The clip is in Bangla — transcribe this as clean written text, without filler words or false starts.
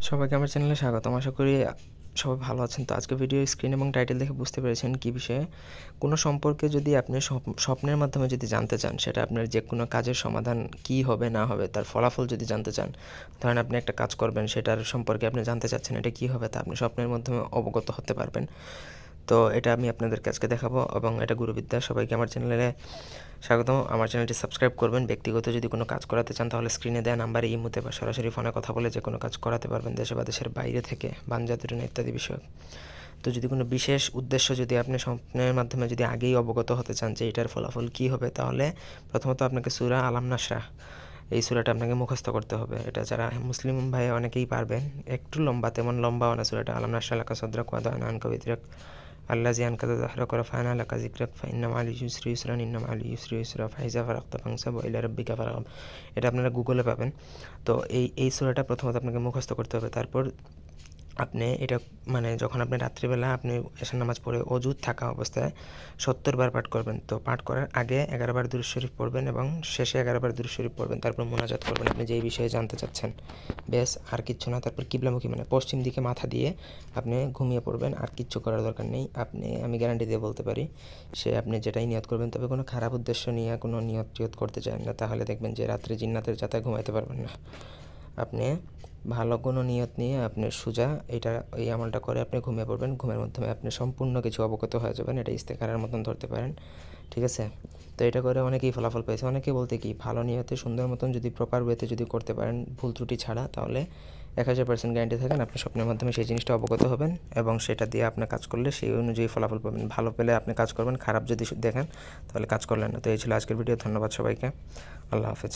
সবাইকে আমার চ্যানেলে স্বাগতম। আশা করি সবাই ভালো আছেন। তো আজকে ভিডিও স্ক্রিন এবং টাইটেল দেখে বুঝতে পেরেছেন কী বিষয়ে। কোনো সম্পর্কে যদি আপনি স্বপ্নের মাধ্যমে যদি জানতে চান, সেটা আপনার যে কোনো কাজের সমাধান কী হবে না হবে, তার ফলাফল যদি জানতে চান, ধরেন আপনি একটা কাজ করবেন, সেটার সম্পর্কে আপনি জানতে চাচ্ছেন এটা কী হবে, তা আপনি স্বপ্নের মাধ্যমে অবগত হতে পারবেন। তো এটা আমি আপনাদেরকে আজকে দেখাবো এবং এটা গুরুবিদ্যা। সবাইকে আমার চ্যানেলে স্বাগতম। আমার চ্যানেলটি সাবস্ক্রাইব করবেন। ব্যক্তিগত যদি কোনো কাজ করাতে চান তাহলে স্ক্রিনে দেওয়া নাম্বারে ইমোতে বা সরাসরি ফোনে কথা বলে যে কোনো কাজ করাতে পারবেন, দেশে বা দেশের বাইরে থেকে, বানজাতি ঋণ ইত্যাদি বিষয়ক। তো যদি কোনো বিশেষ উদ্দেশ্য যদি আপনি স্বপ্নের মাধ্যমে যদি আগেই অবগত হতে চান যে এটার ফলাফল কী হবে, তাহলে প্রথমত আপনাকে সূরা আলাম নাশরাহ এই সূরাটা আপনাকে মুখস্থ করতে হবে। এটা যারা মুসলিম ভাই অনেকেই পারবেন, একটু লম্বা, তেমন লম্বাও না সূরাটা। আলাম নাশরাহ লাকা সদরাক ওয়া ওয়াদা'না আনকা বিজরাক আল্লাযী আনকাযা যাহরাক ওয়া রাফা'না লাকা যিকরাক ফাইন্না মা'আল ইউসরি ইউসরান ইন্না মা'আল ইউসরি ইউসরা ফাইযা ফারাগতা ফানসাব ওয়া ইলা রাব্বিকা ফারগাব। এটা আপনারা গুগলে পাবেন। তো এই সূরাটা প্রথমত আপনাকে মুখস্থ করতে হবে। তারপর আপনি এটা যখন আপনি রাত্রিবেলা আপনি এশার নামাজ পড়ে অজু থাকা অবস্থায় 70 বার পাঠ করবেন। তো পাঠ করার আগে 11 বার দুরূদ শরীফ পড়বেন এবং শেষে 11 বার দুরূদ শরীফ পড়বেন। তারপর মোনাজাত করবেন আপনি যেই বিষয়ে জানতে চাচ্ছেন, ব্যাস আর কিচ্ছু না। তারপর কিবলামুখী পশ্চিম দিকে মাথা দিয়ে আপনি ঘুমিয়ে পড়বেন, আর কিচ্ছু করার দরকার নেই। আমি গ্যারান্টি দিয়ে বলতে পারি, আপনি যেটাই নিয়ত করবেন, তবে কোনো খারাপ উদ্দেশ্য নিয়ে কোনো নিয়ত করতে চান না, তাহলে দেখবেন যে রাত্রে জিন্নাতের যাতায় ঘুমাইতে পারবেন না। আপনি ভালো কোনো নিয়ত নিয়ে আপনি সোজা এই আমলটা করে আপনি ঘুমিয়ে পড়বেন। ঘুমের মাধ্যমে আপনি সম্পূর্ণ কিছু অবগত হয়ে যাবেন। এটা ইস্তেখারার মতন ধরতে পারেন, ঠিক আছে? তো এটা করে অনেকেই ফলাফল পেয়েছে। অনেকে বলতে কি, ভালো নিয়তে সুন্দর মতন যদি প্রপার ওয়েতে যদি করতে পারেন, ভুল ত্রুটি ছাড়া, তাহলে 1000% গ্যারান্টি থাকেন আপনি স্বপ্নের মাধ্যমে সেই জিনিসটা অবগত হবেন এবং সেটা দিয়ে আপনি কাজ করলে সেই অনুযায়ী ফলাফল পাবেন। ভালো পেলে আপনি কাজ করবেন, খারাপ যদি দেখেন তাহলে কাজ করলেন না। তো এই ছিল আজকের ভিডিও। ধন্যবাদ সবাইকে। আল্লাহ হাফেজ।